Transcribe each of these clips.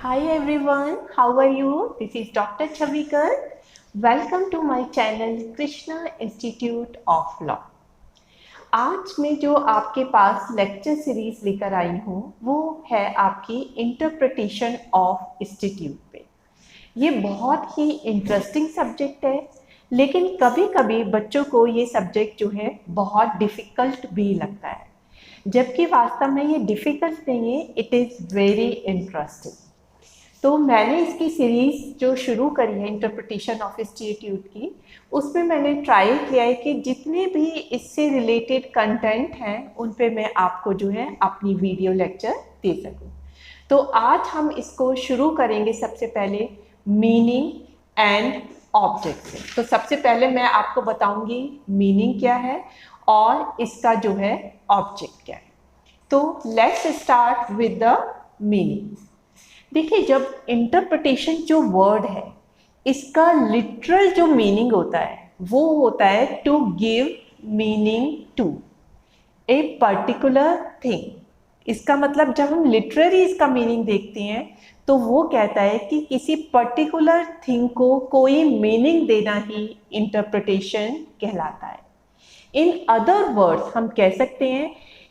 Hi everyone, how are you? This is Dr. Chavikar. Welcome to my channel Krishna Institute of Law. आज मैं जो आपके पास lecture series लेकर आई हूँ वो है आपकी इंटरप्रिटेशन ऑफ इंस्टीट्यूट पे। ये बहुत ही इंटरेस्टिंग सब्जेक्ट है, लेकिन कभी कभी बच्चों को ये सब्जेक्ट जो है बहुत डिफ़िकल्ट भी लगता है, जबकि वास्तव में ये डिफ़िकल्ट नहीं है, इट इज़ वेरी इंटरेस्टिंग। तो मैंने इसकी सीरीज़ जो शुरू करी है इंटरप्रिटेशन ऑफ इंस्टीट्यूट की, उसमें मैंने ट्राई किया है कि जितने भी इससे रिलेटेड कंटेंट हैं उन पे मैं आपको जो है अपनी वीडियो लेक्चर दे सकूं। तो आज हम इसको शुरू करेंगे सबसे पहले मीनिंग एंड ऑब्जेक्ट से। तो सबसे पहले मैं आपको बताऊंगी मीनिंग क्या है और इसका जो है ऑब्जेक्ट क्या है। तो let's start with the meaning. देखिए, जब इंटरप्रिटेशन जो वर्ड है इसका लिटरल जो मीनिंग होता है वो होता है to give meaning to a particular thing. इसका मतलब जब हम लिटरली इसका मीनिंग देखते हैं तो वो कहता है कि किसी पर्टिकुलर थिंग को कोई मीनिंग देना ही इंटरप्रिटेशन कहलाता है। इन अदर वर्ड्स हम कह सकते हैं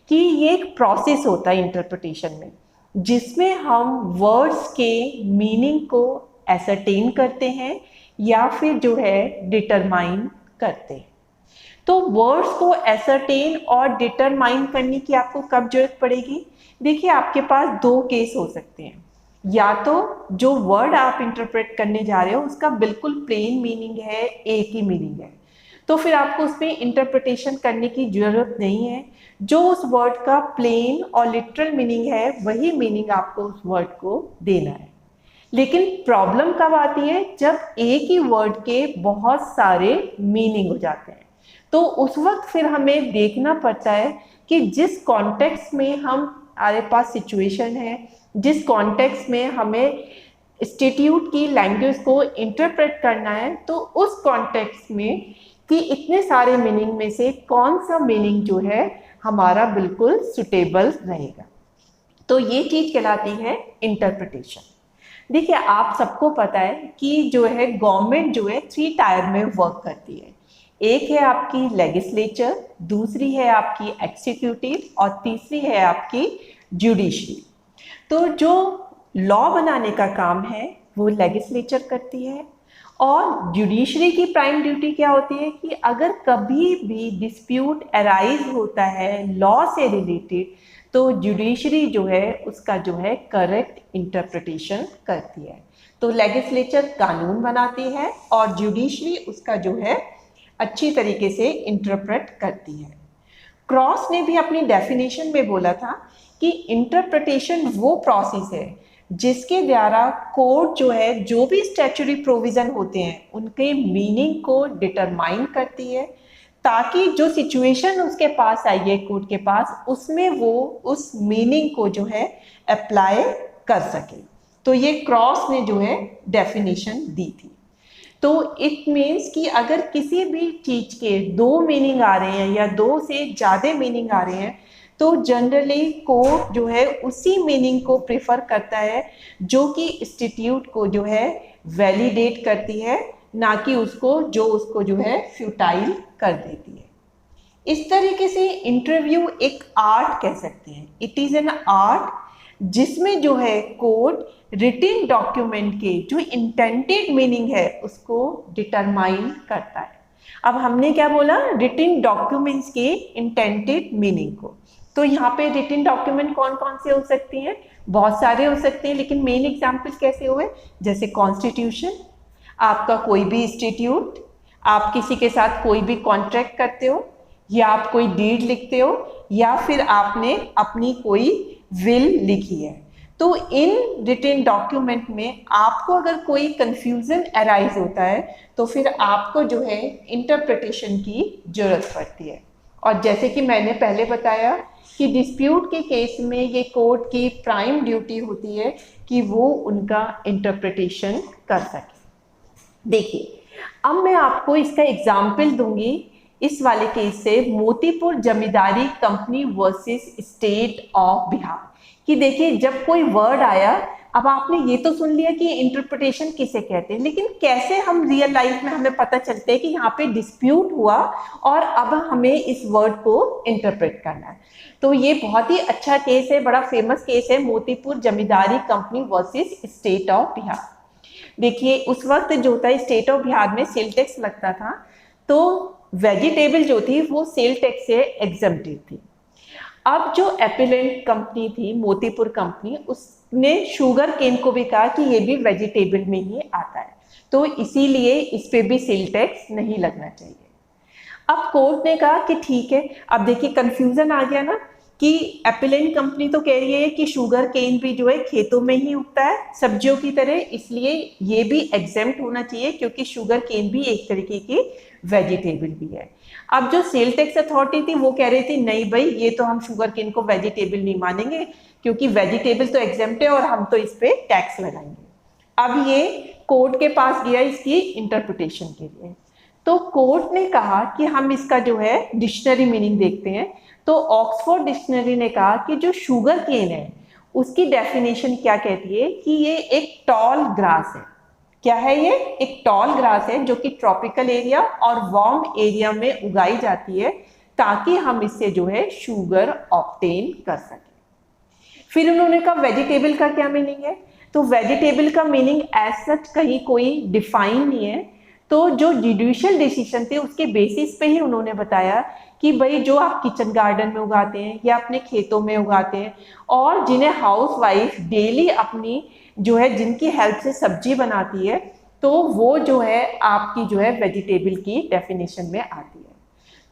कि ये एक प्रोसेस होता है इंटरप्रिटेशन में, जिसमें हम वर्ड्स के मीनिंग को एसरटेन करते हैं या फिर जो है डिटरमाइन करते हैं। तो वर्ड्स को एसरटेन और डिटरमाइन करने की आपको कब जरूरत पड़ेगी? देखिए, आपके पास दो केस हो सकते हैं। या तो जो वर्ड आप इंटरप्रेट करने जा रहे हो उसका बिल्कुल प्लेन मीनिंग है, एक ही मीनिंग है, तो फिर आपको उसमें इंटरप्रिटेशन करने की जरूरत नहीं है। जो उस वर्ड का प्लेन और लिटरल मीनिंग है वही मीनिंग आपको उस वर्ड को देना है। लेकिन प्रॉब्लम कब आती है? जब एक ही वर्ड के बहुत सारे मीनिंग हो जाते हैं, तो उस वक्त फिर हमें देखना पड़ता है कि जिस कॉन्टेक्स्ट में हमारे पास सिचुएशन है, जिस कॉन्टेक्स्ट में हमें इंस्टीट्यूट की लैंग्वेज को इंटरप्रेट करना है, तो उस कॉन्टेक्स्ट में कि इतने सारे मीनिंग में से कौन सा मीनिंग जो है हमारा बिल्कुल सुटेबल रहेगा। तो ये चीज़ कहलाती है इंटरप्रिटेशन। देखिए, आप सबको पता है कि जो है गवर्नमेंट जो है 3 टायर में वर्क करती है। एक है आपकी लेजिस्लेचर, दूसरी है आपकी एग्जीक्यूटिव और तीसरी है आपकी जुडिशरी। तो जो लॉ बनाने का काम है वो लेजिस्लेचर करती है, और जुडिशरी की प्राइम ड्यूटी क्या होती है कि अगर कभी भी डिस्प्यूट अराइज होता है लॉ से रिलेटेड, तो जुडिशरी जो है उसका जो है करेक्ट इंटरप्रिटेशन करती है। तो लेजिस्लेचर कानून बनाती है और जुडिशरी उसका जो है अच्छी तरीके से इंटरप्रेट करती है। क्रॉस ने भी अपनी डेफिनेशन में बोला था कि इंटरप्रिटेशन वो प्रोसेस है जिसके द्वारा कोर्ट जो है जो भी स्टैट्यूटरी प्रोविज़न होते हैं उनके मीनिंग को डिटरमाइन करती है, ताकि जो सिचुएशन उसके पास आई है कोर्ट के पास उसमें वो उस मीनिंग को जो है अप्लाई कर सके। तो ये क्रॉस ने जो है डेफिनेशन दी थी। तो इट मीन्स कि अगर किसी भी चीज़ के 2 मीनिंग आ रहे हैं या 2 से ज़्यादा मीनिंग आ रहे हैं, तो जनरली कोर्ट जो है उसी मीनिंग को प्रेफर करता है जो कि इंस्टीट्यूट को जो है वैलिडेट करती है, ना कि उसको जो है फ्यूटाइल कर देती है। इस तरीके से इंटरव्यू एक आर्ट कह सकते हैं। इट इज़ एन आर्ट जिसमें जो है कोर्ट रिटिन डॉक्यूमेंट के जो इंटेंडेड मीनिंग है उसको डिटरमाइन करता है। अब हमने क्या बोला? रिटिन डॉक्यूमेंट्स के इंटेंडेड मीनिंग को। तो यहाँ पे रिटिन डॉक्यूमेंट कौन कौन से हो सकती हैं? बहुत सारे हो सकते हैं, लेकिन मेन एग्जाम्पल्स कैसे हुए? जैसे कॉन्स्टिट्यूशन, आपका कोई भी इंस्टीट्यूट, आप किसी के साथ कोई भी कॉन्ट्रैक्ट करते हो, या आप कोई डीड लिखते हो, या फिर आपने अपनी कोई विल लिखी है। तो इन रिटन डॉक्यूमेंट में आपको अगर कोई कंफ्यूजन अराइज होता है तो फिर आपको जो है इंटरप्रिटेशन की जरूरत पड़ती है। और जैसे कि मैंने पहले बताया कि डिस्प्यूट के केस में ये कोर्ट की प्राइम ड्यूटी होती है कि वो उनका इंटरप्रिटेशन कर सके। देखिए, अब मैं आपको इसका एग्जाम्पल दूंगी इस वाले केस से, Motipur Zamindari company versus state of Bihar. कि देखिए, जब कोई वर्ड आया अब आपने ये तो सुन लिया कि इंटरप्रिटेशन किसे कहते हैं, लेकिन कैसे हम रियल लाइफ में हमें पता चलता है कि यहाँ पे डिस्प्यूट हुआ और अब हमें इस वर्ड को इंटरप्रेट करना है। तो ये बहुत ही अच्छा केस है, बड़ा फेमस केस है, Motipur Zamindari company versus state of Bihar. देखिए उस वक्त जो होता है स्टेट ऑफ बिहार में सेल टैक्स लगता था, तो वेजिटेबल जो थी वो सेल टैक्स से एग्जम्प्टेड थी। अब जो एपिलेंट कंपनी थी मोतीपुर कंपनी, उसने शुगर केन को भी कहा कि ये भी वेजिटेबल में ही आता है, तो इसीलिए इस पे भी सेल टैक्स नहीं लगना चाहिए। अब कोर्ट ने कहा कि ठीक है। अब देखिए कंफ्यूजन आ गया ना कि एपिलेंट कंपनी तो कह रही है कि शुगर केन भी जो है खेतों में ही उगता है सब्जियों की तरह, इसलिए ये भी एग्जेम्प्ट होना चाहिए क्योंकि शुगर केन भी एक तरीके की वेजिटेबल भी है। अब जो सेल टैक्स अथॉरिटी थी वो कह रही थी नहीं भाई, ये तो हम शुगर केन को वेजिटेबल नहीं मानेंगे क्योंकि वेजिटेबल तो एग्जेम्प्ट है और हम तो इस पे टैक्स लगाएंगे। अब ये कोर्ट के पास गया इसकी इंटरप्रिटेशन के लिए, तो कोर्ट ने कहा कि हम इसका जो है डिक्शनरी मीनिंग देखते हैं। तो ऑक्सफोर्ड डिक्शनरी ने कहा कि जो शुगर केन है उसकी डेफिनेशन क्या कहती है कि ये एक टॉल ग्रास है। क्या है ये? एक टॉल ग्रास है जो कि ट्रॉपिकल एरिया और वार्म एरिया में उगाई जाती है ताकि हम इससे जो है शुगर ऑब्टेन कर सकें। फिर उन्होंने कहा वेजिटेबल का क्या मीनिंग है, तो वेजिटेबल का मीनिंग एज सच कहीं कोई डिफाइन नहीं है। तो जो जुडिशियल डिसीजन थे उसके बेसिस पे ही उन्होंने बताया कि भाई जो आप किचन गार्डन में उगाते हैं या अपने खेतों में उगाते हैं और जिन्हें हाउस वाइफ डेली अपनी जो है जिनकी हेल्प से सब्जी बनाती है, तो वो जो है आपकी जो है वेजिटेबल की डेफिनेशन में आती है।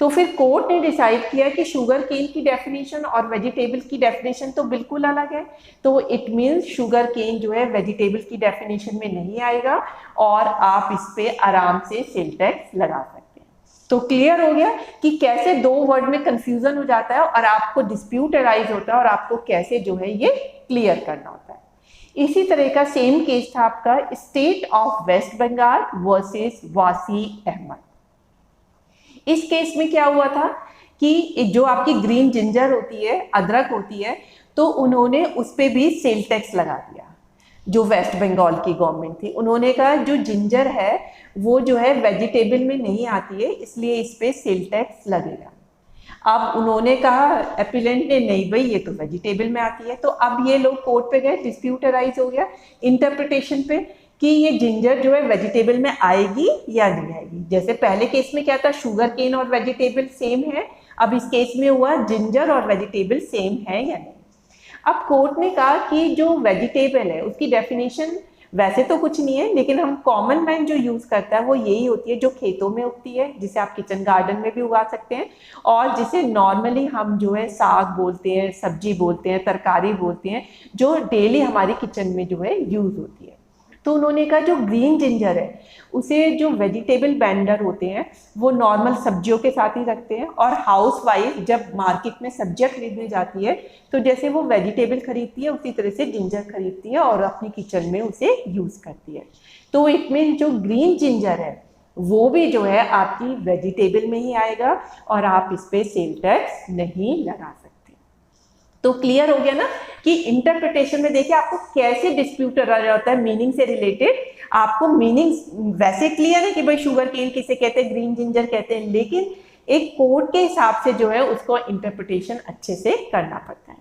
तो फिर कोर्ट ने डिसाइड किया कि शुगर केन की डेफिनेशन और वेजिटेबल की डेफिनेशन तो बिल्कुल अलग है, तो इट मीन्स शुगर केन जो है वेजिटेबल की डेफिनेशन में नहीं आएगा और आप इस पे आराम से सेल टैक्स लगा सकते हैं। तो क्लियर हो गया कि कैसे दो वर्ड में कंफ्यूजन हो जाता है और आपको डिस्प्यूट अराइज होता है और आपको कैसे जो है ये क्लियर करना होता है। इसी तरह का सेम केस था आपका state of West Bengal versus Wasi Ahmed. इस केस में क्या हुआ था कि जो आपकी ग्रीन जिंजर होती है, अदरक होती है, तो उन्होंने उस पर भी सेल टैक्स लगा दिया। जो वेस्ट बंगाल की गवर्नमेंट थी उन्होंने कहा जो जिंजर है वो जो है वेजिटेबल में नहीं आती है, इसलिए इस पे सेल टैक्स लगेगा। अब उन्होंने कहा एपिलेंट ने नहीं भाई ये तो वेजिटेबल में आती है, तो अब ये लोग कोर्ट पे गए, डिस्प्यूट अराइज हो गया इंटरप्रिटेशन पे कि ये जिंजर जो है वेजिटेबल में आएगी या नहीं आएगी। जैसे पहले केस में क्या था, शुगर केन और वेजिटेबल सेम है, अब इस केस में हुआ जिंजर और वेजिटेबल सेम है या नहीं। अब कोर्ट ने कहा कि जो वेजिटेबल है उसकी डेफिनेशन वैसे तो कुछ नहीं है, लेकिन हम कॉमन मैन जो यूज करता है वो यही होती है जो खेतों में उगती है, जिसे आप किचन गार्डन में भी उगा सकते हैं और जिसे नॉर्मली हम जो है साग बोलते हैं, सब्जी बोलते हैं, तरकारी बोलते हैं, जो डेली हमारी किचन में जो है यूज होती है। तो उन्होंने कहा जो ग्रीन जिंजर है उसे जो वेजिटेबल वेंडर होते हैं वो नॉर्मल सब्जियों के साथ ही रखते हैं और हाउस वाइफ जब मार्केट में सब्जियां खरीदने जाती है तो जैसे वो वेजिटेबल खरीदती है उसी तरह से जिंजर खरीदती है और अपनी किचन में उसे यूज करती है। तो इट मीन जो ग्रीन जिंजर है वो भी जो है आपकी वेजिटेबल में ही आएगा और आप इस पे सेल टैक्स नहीं लगा सकते। तो क्लियर हो गया ना कि इंटरप्रिटेशन में देखिए आपको कैसे डिस्प्यूट रहा जाता है मीनिंग से रिलेटेड। आपको मीनिंग वैसे क्लियर है कि भाई शुगर केन किसे कहते हैं, ग्रीन जिंजर कहते हैं, लेकिन एक कोर्ट के हिसाब से जो है उसको इंटरप्रिटेशन अच्छे से करना पड़ता है।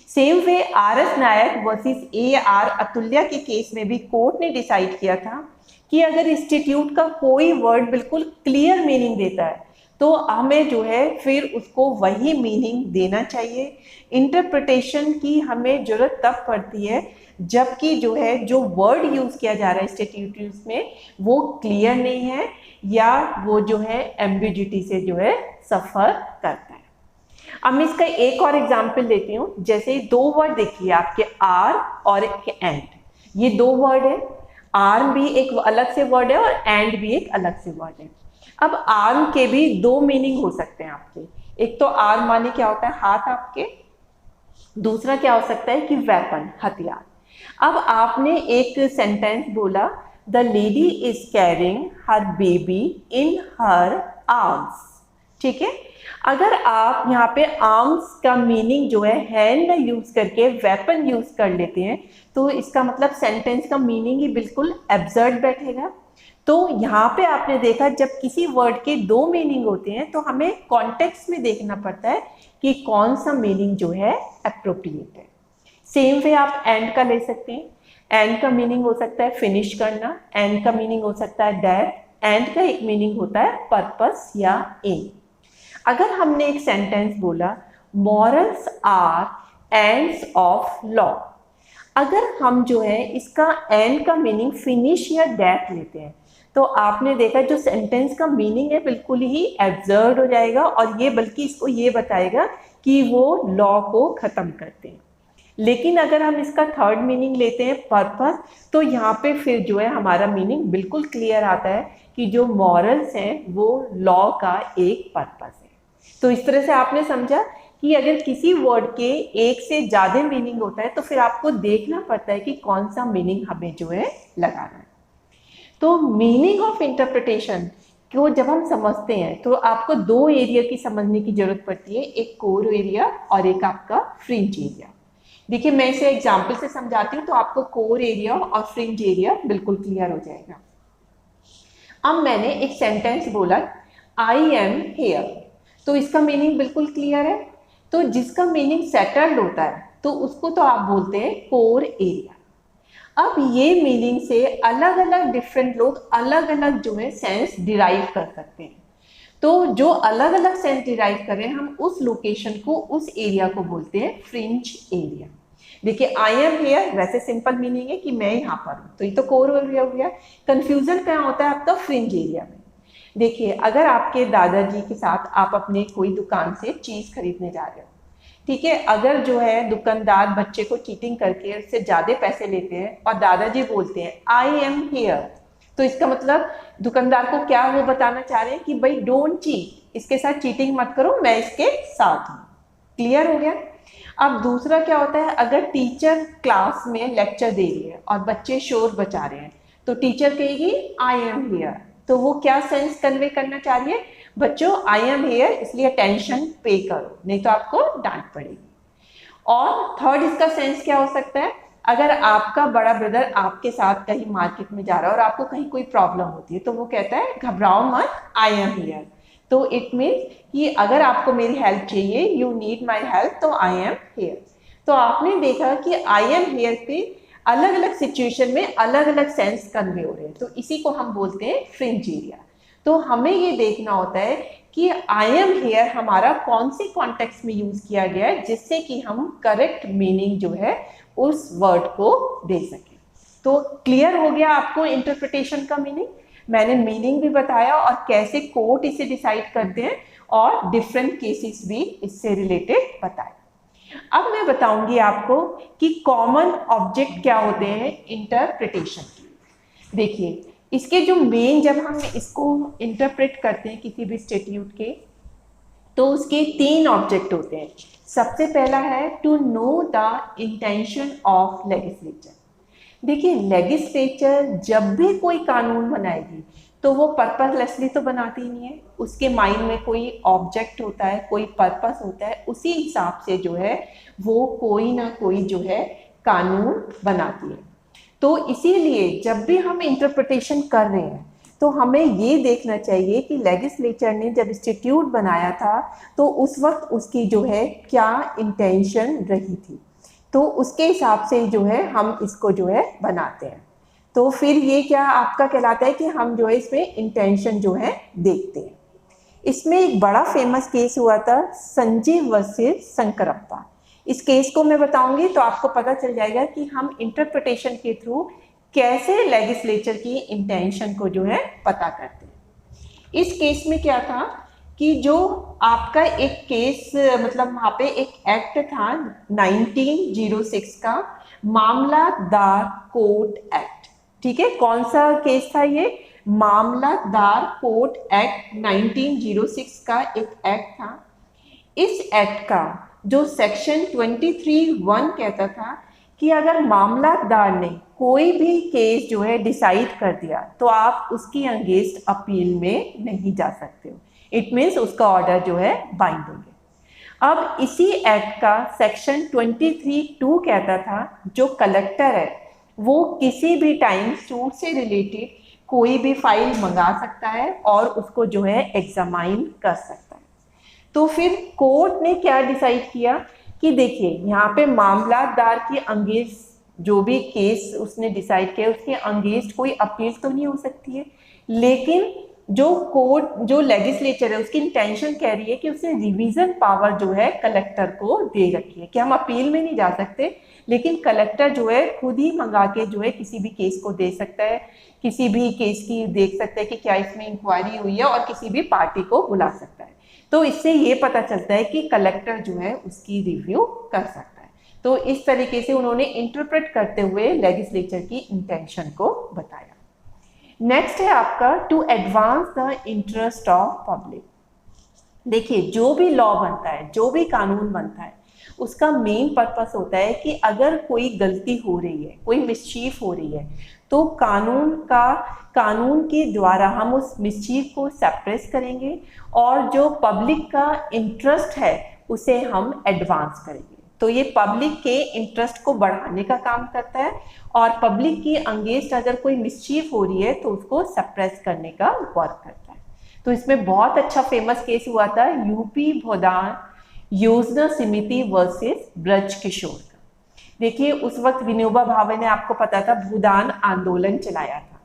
सेम वे RS नायक वर्सेस AR अतुल्या के केस में भी कोर्ट ने डिसाइड किया था कि अगर इंस्टीट्यूट का कोई वर्ड बिल्कुल क्लियर मीनिंग देता है तो हमें जो है फिर उसको वही मीनिंग देना चाहिए। इंटरप्रिटेशन की हमें जरूरत तब पड़ती है जबकि जो है जो वर्ड यूज किया जा रहा है इंस्टीट्यूट में वो क्लियर नहीं है या वो जो है एम्बिग्युइटी से जो है सफर करता है। अब मैं इसका एक और एग्जांपल देती हूँ। जैसे दो वर्ड देखिए आपके आर और एक एंड, ये दो वर्ड है, आर्म भी एक अलग से वर्ड है और एंड भी एक अलग से वर्ड है। अब आर्म के भी दो मीनिंग हो सकते हैं आपके। एक तो आर्म माने क्या होता है हाथ आपके, दूसरा क्या हो सकता है कि वेपन, हथियार। अब आपने एक सेंटेंस बोला the lady is carrying her baby in her arms, ठीक है। अगर आप यहाँ पे आर्म्स का मीनिंग जो है हैंड यूज करके वेपन यूज कर लेते हैं तो इसका मतलब सेंटेंस का मीनिंग ही बिल्कुल एब्सर्ड बैठेगा। तो यहाँ पे आपने देखा जब किसी वर्ड के दो मीनिंग होते हैं तो हमें कॉन्टेक्स्ट में देखना पड़ता है कि कौन सा मीनिंग जो है एप्रोप्रिएट है। सेम वे आप एंड का ले सकते हैं। एंड का मीनिंग हो सकता है फिनिश करना, एंड का मीनिंग हो सकता है डेथ, एंड का एक मीनिंग होता है पर्पस या एम। अगर हमने एक सेंटेंस बोला morals are ends of law, अगर हम जो है इसका एंड का मीनिंग फिनिश या डेथ लेते हैं तो आपने देखा जो सेंटेंस का मीनिंग है बिल्कुल ही एब्सर्ड हो जाएगा और ये बल्कि इसको ये बताएगा कि वो लॉ को खत्म करते हैं। लेकिन अगर हम इसका थर्ड मीनिंग लेते हैं पर्पस, तो यहाँ पे फिर जो है हमारा मीनिंग बिल्कुल क्लियर आता है कि जो मॉरल्स हैं वो लॉ का एक पर्पस है। तो इस तरह से आपने समझा कि अगर किसी वर्ड के एक से ज़्यादा मीनिंग होता है तो फिर आपको देखना पड़ता है कि कौन सा मीनिंग हमें जो है लगाना है। तो मीनिंग ऑफ इंटरप्रिटेशन को जब हम समझते हैं तो आपको दो एरिया की समझने की जरूरत पड़ती है, एक कोर एरिया और एक आपका फ्रिंज एरिया। देखिए मैं इसे एग्जाम्पल से समझाती हूँ तो आपको कोर एरिया और फ्रिंज एरिया बिल्कुल क्लियर हो जाएगा। अब मैंने एक सेंटेंस बोला आई एम हेयर, तो इसका मीनिंग बिल्कुल क्लियर है। तो जिसका मीनिंग सेटल्ड होता है तो उसको तो आप बोलते हैं कोर एरिया। अब ये मीनिंग से अलग अलग डिफरेंट लोग अलग अलग जो है सेंस डिराइव कर सकते हैं। तो जो अलग अलग सेंस डिराइव कर रहे हैं हम उस लोकेशन को, उस एरिया को बोलते हैं फ्रिंज एरिया। देखिए आई एम हियर वैसे सिंपल मीनिंग है कि मैं यहाँ पर हूँ, तो ये तो कोर एरिया हो गया। कंफ्यूजन क्या होता है आपका फ्रिंज एरिया में। देखिए अगर आपके दादाजी के साथ आप अपने कोई दुकान से चीज खरीदने जा रहे हो, ठीक है, अगर जो है दुकानदार बच्चे को चीटिंग करके उससे ज्यादा पैसे लेते हैं और दादाजी बोलते हैं आई एम हियर, तो इसका मतलब दुकानदार को क्या वो बताना चाह रहे हैं कि भाई डोंट चीट, इसके साथ चीटिंग मत करो, मैं इसके साथ हूँ। क्लियर हो गया। अब दूसरा क्या होता है, अगर टीचर क्लास में लेक्चर दे रही है और बच्चे शोर बचा रहे हैं तो टीचर कहेगी आई एम हियर, तो वो क्या सेंस कन्वे करना चाह रही है, बच्चों आई एम हियर इसलिए अटेंशन पे करो नहीं तो आपको डांट पड़ेगी। और थर्ड इसका सेंस क्या हो सकता है, अगर आपका बड़ा ब्रदर आपके साथ कहीं मार्केट में जा रहा है और आपको कहीं कोई प्रॉब्लम होती है तो वो कहता है घबराओ मत आई एम हियर, तो इट मीन्स कि अगर आपको मेरी हेल्प चाहिए, यू नीड माई हेल्प, तो आई एम हियर। तो आपने देखा कि आई एम हियर पे अलग अलग सिचुएशन में अलग अलग सेंस कन्वे हो रहे हैं, तो इसी को हम बोलते हैं फ्रिंज एरिया। तो हमें ये देखना होता है कि आई एम हियर हमारा कौन से कॉन्टेक्स्ट में यूज किया गया है जिससे कि हम करेक्ट मीनिंग जो है उस वर्ड को दे सकें। तो क्लियर हो गया आपको इंटरप्रिटेशन का मीनिंग। मैंने मीनिंग भी बताया और कैसे कोर्ट इसे डिसाइड करते हैं और डिफरेंट केसेस भी इससे रिलेटेड बताए। अब मैं बताऊंगी आपको कि कॉमन ऑब्जेक्ट क्या होते हैं इंटरप्रिटेशन के। देखिए इसके जो मेन, जब हम इसको इंटरप्रेट करते हैं किसी भी स्टेट्यूट के, तो उसके तीन ऑब्जेक्ट होते हैं। सबसे पहला है to know the intention of legislature. देखिए लेजिस्लेचर जब भी कोई कानून बनाएगी तो वो पर्पसलेसली तो बनाती नहीं है, उसके माइंड में कोई ऑब्जेक्ट होता है, कोई पर्पस होता है, उसी हिसाब से जो है वो कोई ना कोई जो है कानून बनाती है। तो इसीलिए जब भी हम इंटरप्रिटेशन कर रहे हैं तो हमें ये देखना चाहिए कि लेजिस्लेचर ने जब इंस्टीट्यूट बनाया था तो उस वक्त उसकी जो है क्या इंटेंशन रही थी, तो उसके हिसाब से जो है हम इसको जो है बनाते हैं। तो फिर ये क्या आपका कहलाता है कि हम जो है इसमें इंटेंशन जो है देखते हैं। इसमें एक बड़ा फेमस केस हुआ था संजीव वर्सेस शंकरप्पा। इस केस को मैं बताऊंगी तो आपको पता चल जाएगा कि हम इंटरप्रिटेशन के थ्रू कैसे लेजिस्लेचर की इंटेंशन को जो है पता करते हैं। इस केस में क्या था कि जो आपका एक केस, मतलब वहाँ पे एक एक्ट था 1906 का मामलादार कोर्ट एक्ट। ठीक है, कौन सा केस था ये, मामलादार कोर्ट एक्ट 1906 का एक एक्ट था। इस एक्ट का जो सेक्शन 23(1) कहता था कि अगर मामलादार ने कोई भी केस जो है डिसाइड कर दिया तो आप उसकी अगेंस्ट अपील में नहीं जा सकते हो। इट मीन्स उसका ऑर्डर जो है बाइंड हो गया। अब इसी एक्ट का सेक्शन 23(2) कहता था जो कलेक्टर है वो किसी भी टाइम सूट से रिलेटेड कोई भी फाइल मंगा सकता है और उसको जो है एग्जामाइन कर सकता है। तो फिर कोर्ट ने क्या डिसाइड किया कि देखिए यहाँ पे मामलादार के अंगेंस्ट जो भी केस उसने डिसाइड किया उसके अंगेंस्ट कोई अपील तो नहीं हो सकती है, लेकिन जो कोर्ट जो लेजिस्लेचर है उसकी इंटेंशन कह रही है कि उसने रिवीजन पावर जो है कलेक्टर को दे रखी है कि हम अपील में नहीं जा सकते, लेकिन कलेक्टर जो है खुद ही मंगा के जो है किसी भी केस को दे सकता है, किसी भी केस की देख सकता है कि क्या इसमें इंक्वायरी हुई है और किसी भी पार्टी को बुला सकता है। तो इससे ये पता चलता है कि कलेक्टर जो है उसकी रिव्यू कर सकता है। तो इस तरीके से उन्होंने इंटरप्रेट करते हुए लेजिस्लेचर की इंटेंशन को बताया। नेक्स्ट है आपका to advance the interest of public. देखिए जो भी लॉ बनता है, जो भी कानून बनता है, उसका मेन पर्पस होता है कि अगर कोई गलती हो रही है, कोई मिसचीफ हो रही है, तो कानून के द्वारा हम उस मिसचीफ को सप्रेस करेंगे और जो पब्लिक का इंटरेस्ट है उसे हम एडवांस करेंगे। तो ये पब्लिक के इंटरेस्ट को बढ़ाने का काम करता है और पब्लिक की अगेंस्ट अगर कोई मिसचीफ हो रही है तो उसको सप्रेस करने का वर्क करता है। तो इसमें बहुत अच्छा फेमस केस हुआ था यूपी भूदान योजना समिति वर्सेस ब्रज किशोर का। देखिए उस वक्त विनोबा भावे ने, आपको पता था, भूदान आंदोलन चलाया था।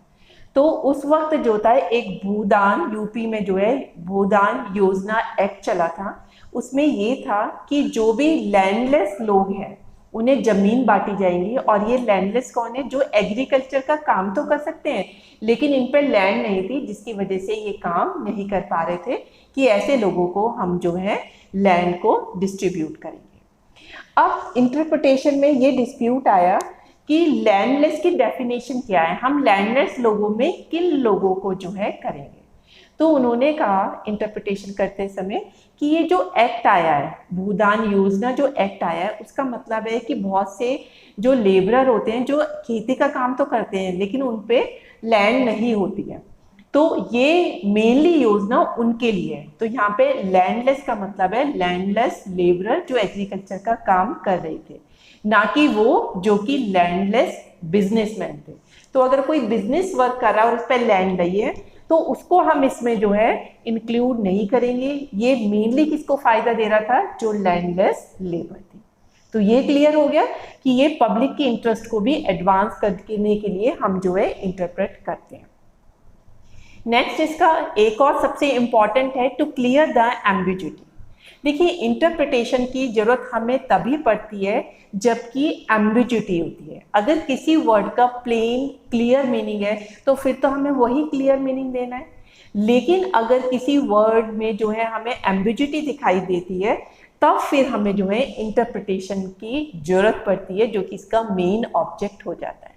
तो उस वक्त जो था एक भूदान यूपी में जो है भूदान योजना एक्ट चला था। उसमें ये था कि जो भी लैंडलेस लोग हैं उन्हें जमीन बांटी जाएंगी, और ये लैंडलेस कौन है, जो एग्रीकल्चर का काम तो कर सकते हैं लेकिन इन पर लैंड नहीं थी, जिसकी वजह से ये काम नहीं कर पा रहे थे कि ऐसे लोगों को हम जो है लैंड को डिस्ट्रीब्यूट करेंगे। अब इंटरप्रिटेशन में ये डिस्प्यूट आया कि लैंडलेस की डेफिनेशन क्या है, हम लैंडलेस लोगों में किन लोगों को जो है करेंगे। तो उन्होंने कहा इंटरप्रिटेशन करते समय कि ये जो एक्ट आया है, भूदान योजना जो एक्ट आया है, उसका मतलब है कि बहुत से जो लेबरर होते हैं जो खेती का काम तो करते हैं लेकिन उन पे लैंड नहीं होती है, तो ये मेनली योजना उनके लिए है। तो यहाँ पे लैंडलेस का मतलब है लैंडलेस लेबरर जो एग्रीकल्चर का काम कर रहे थे, ना कि वो जो कि लैंडलेस बिजनेसमैन थे। तो अगर कोई बिजनेस वर्क कर रहा है और उस पर लैंड नहीं है तो उसको हम इसमें जो है इंक्लूड नहीं करेंगे। ये मेनली किसको फायदा दे रहा था, जो लैंडलेस लेबर थी। तो ये क्लियर हो गया कि ये पब्लिक के इंटरेस्ट को भी एडवांस करने के लिए हम जो है इंटरप्रेट करते हैं। नेक्स्ट इसका एक और सबसे इंपॉर्टेंट है टू क्लियर द एम्बिग्यूटी। देखिए इंटरप्रिटेशन की जरूरत हमें तभी पड़ती है जबकि एम्बिग्यूटी होती है। अगर किसी वर्ड का प्लेन क्लियर मीनिंग है तो फिर तो हमें वही क्लियर मीनिंग देना है, लेकिन अगर किसी वर्ड में जो है हमें एम्बिग्यूटी दिखाई देती है तब फिर हमें जो है इंटरप्रिटेशन की जरूरत पड़ती है, जो कि इसका मेन ऑब्जेक्ट हो जाता है।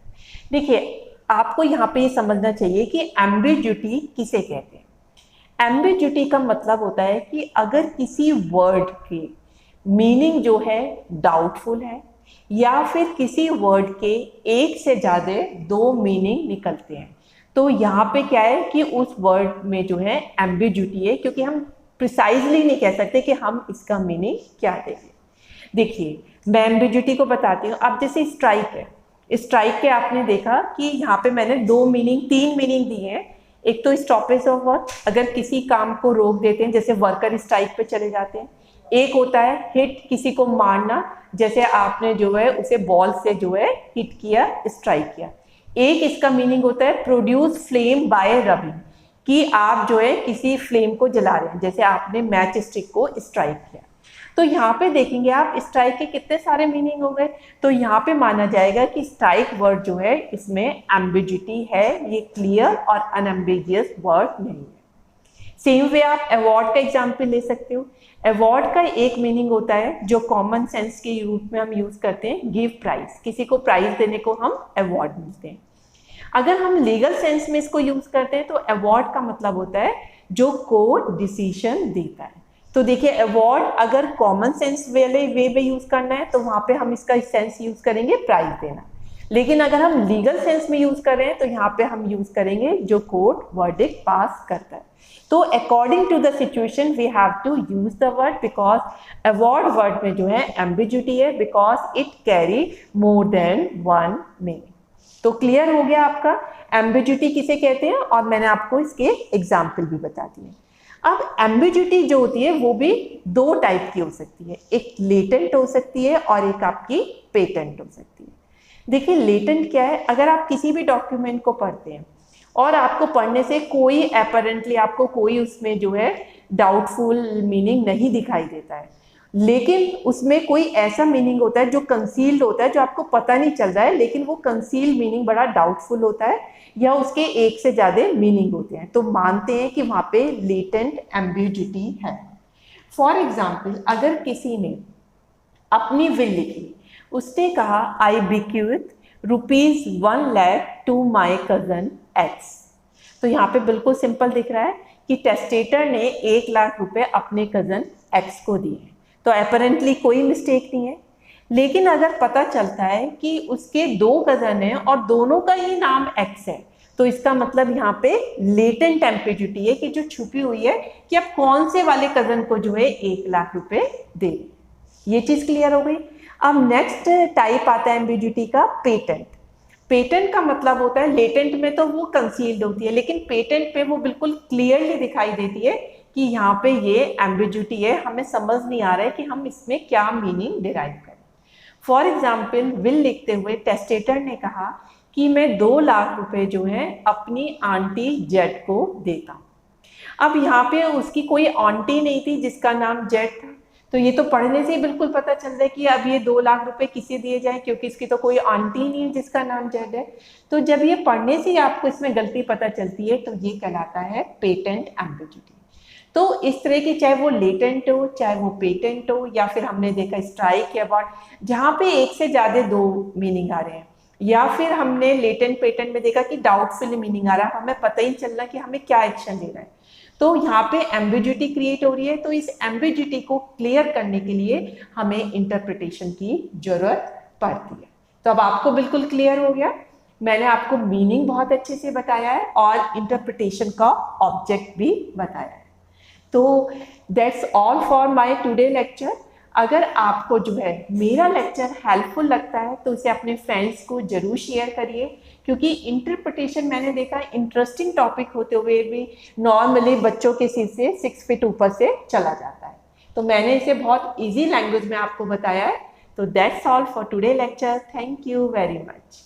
देखिए आपको यहाँ पे ये समझना चाहिए कि एम्बिग्यूटी किसे कहते हैं। एम्बिग्यूटी का मतलब होता है कि अगर किसी वर्ड के मीनिंग जो है डाउटफुल है या फिर किसी वर्ड के एक से ज़्यादा दो मीनिंग निकलते हैं, तो यहाँ पे क्या है कि उस वर्ड में जो है एम्बिग्यूटी है, क्योंकि हम प्रिसाइजली नहीं कह सकते कि हम इसका मीनिंग क्या देंगे। देखिए मैं एम्बिग्यूटी को बताती हूँ। अब जैसे स्ट्राइक है, स्ट्राइक के आपने देखा कि यहाँ पे मैंने तीन मीनिंग दिए हैं। एक तो स्टॉपेज ऑफ वर्क, अगर किसी काम को रोक देते हैं, जैसे वर्कर स्ट्राइक पे चले जाते हैं। एक होता है हिट, किसी को मारना, जैसे आपने जो है उसे बॉल से जो है हिट किया, स्ट्राइक किया। एक इसका मीनिंग होता है प्रोड्यूस फ्लेम बाय रबिंग, कि आप जो है किसी फ्लेम को जला रहे हैं, जैसे आपने मैच स्टिक को स्ट्राइक किया। तो यहाँ पे देखेंगे आप स्ट्राइक के कितने सारे मीनिंग हो गए। तो यहाँ पे माना जाएगा कि स्ट्राइक वर्ड जो है इसमें एम्बिग्यूटी है, ये क्लियर और अनएम्बिगियस वर्ड नहीं है। सेम वे आप अवार्ड का एग्जाम्पल ले सकते हो। अवार्ड का एक मीनिंग होता है जो कॉमन सेंस के रूप में हम यूज करते हैं, गिव प्राइज, किसी को प्राइज देने को हम अवार्ड मिलते हैं। अगर हम लीगल सेंस में इसको यूज करते हैं तो अवार्ड का मतलब होता है जो कोर्ट डिसीजन देता है। तो देखिए अवार्ड अगर कॉमन सेंस वाले वे में यूज करना है तो वहां पे हम इसका सेंस यूज करेंगे प्राइज देना, लेकिन अगर हम लीगल सेंस में यूज कर रहे हैं तो यहाँ पे हम यूज करेंगे जो कोर्ट वर्डिक्ट पास करता है। तो according to the situation we have to use the word, because avoid word में जो है एम्बिग्यूटी है, because it carry more than one meaning. तो क्लियर हो गया आपका एम्बिग्यूटी किसे कहते हैं, और मैंने आपको इसके एग्जाम्पल भी बता दिए। अब एम्बिग्यूटी जो होती है वो भी दो टाइप की हो सकती है, एक लेटेंट हो सकती है और एक आपकी पेटेंट हो सकती है। देखिए लेटेंट क्या है, अगर आप किसी भी डॉक्यूमेंट को पढ़ते हैं और आपको पढ़ने से कोई अपैरेंटली आपको कोई उसमें जो है डाउटफुल मीनिंग नहीं दिखाई देता है, लेकिन उसमें कोई ऐसा मीनिंग होता है जो कंसील्ड होता है, जो आपको पता नहीं चल रहा है, लेकिन वो कंसील्ड मीनिंग बड़ा डाउटफुल होता है या उसके एक से ज़्यादा मीनिंग होते हैं, तो मानते हैं कि वहाँ पे लेटेंट एम्बिग्यूटी है। फॉर एग्जाम्पल अगर किसी ने अपनी विल लिखी, उसने कहा I bequeath ₹1 lakh to my cousin X, तो यहाँ पे बिल्कुल सिंपल दिख रहा है कि टेस्टेटर ने 1 लाख रुपए अपने कज़न एक्स को दिए, तो अपैरेंटली कोई मिस्टेक नहीं है। लेकिन अगर पता चलता है कि उसके 2 कज़न हैं और दोनों का ही नाम एक्स है, तो इसका मतलब यहाँ पे लेटेंट एम्बिग्यूटी है कि जो छुपी हुई है कि अब कौन से वाले कज़न को जो है 1 लाख रुपए दे। ये चीज़ क्लियर हो गई। अब नेक्स्ट टाइप आता है एम्बिग्यूटी का पेटेंट। पेटेंट का मतलब होता है, लेटेंट में तो वो कंसील्ड होती है, लेकिन पेटेंट पे वो बिल्कुल क्लियरली दिखाई देती है कि यहाँ पे ये एम्बिग्यूटी है, हमें समझ नहीं आ रहा है कि हम इसमें क्या मीनिंग डिराइव करें। फॉर एग्जाम्पल विल लिखते हुए टेस्टेटर ने कहा कि मैं 2 लाख रुपए जो है अपनी आंटी जेड को देता हूँ। अब यहाँ पे उसकी कोई आंटी नहीं थी जिसका नाम जेड था, तो ये तो पढ़ने से ही बिल्कुल पता चल रहा है कि अब ये 2 लाख रुपए किसे दिए जाए, क्योंकि इसकी तो कोई आंटी नहीं है जिसका नाम जेड है। तो जब ये पढ़ने से ही आपको इसमें गलती पता चलती है तो ये कहलाता है पेटेंट एम्बिग्यूटी। तो इस तरह की चाहे वो लेटेंट हो, चाहे वो पेटेंट हो, या फिर हमने देखा स्ट्राइक या अबॉर्ट, जहाँ पे एक से ज़्यादा 2 मीनिंग आ रहे हैं, या फिर हमने लेटेंट पेटेंट में देखा कि डाउटफुल मीनिंग आ रहा है, हमें पता ही नहीं चल रहा कि हमें क्या एक्शन लेना है, तो यहाँ पे एम्बिग्यूटी क्रिएट हो रही है। तो इस एम्बिग्यूटी को क्लियर करने के लिए हमें इंटरप्रिटेशन की जरूरत पड़ती है। तो अब आपको बिल्कुल क्लियर हो गया, मैंने आपको मीनिंग बहुत अच्छे से बताया है और इंटरप्रिटेशन का ऑब्जेक्ट भी बताया है। तो that's all for my today lecture. अगर आपको जो है मेरा लेक्चर हेल्पफुल लगता है तो इसे अपने फ्रेंड्स को जरूर शेयर करिए, क्योंकि इंटरप्रिटेशन मैंने देखा इंटरेस्टिंग टॉपिक होते हुए भी नॉर्मली बच्चों के सिर से 6 फीट ऊपर से चला जाता है, तो मैंने इसे बहुत इजी लैंग्वेज में आपको बताया है। तो that's all for today lecture. Thank you very much.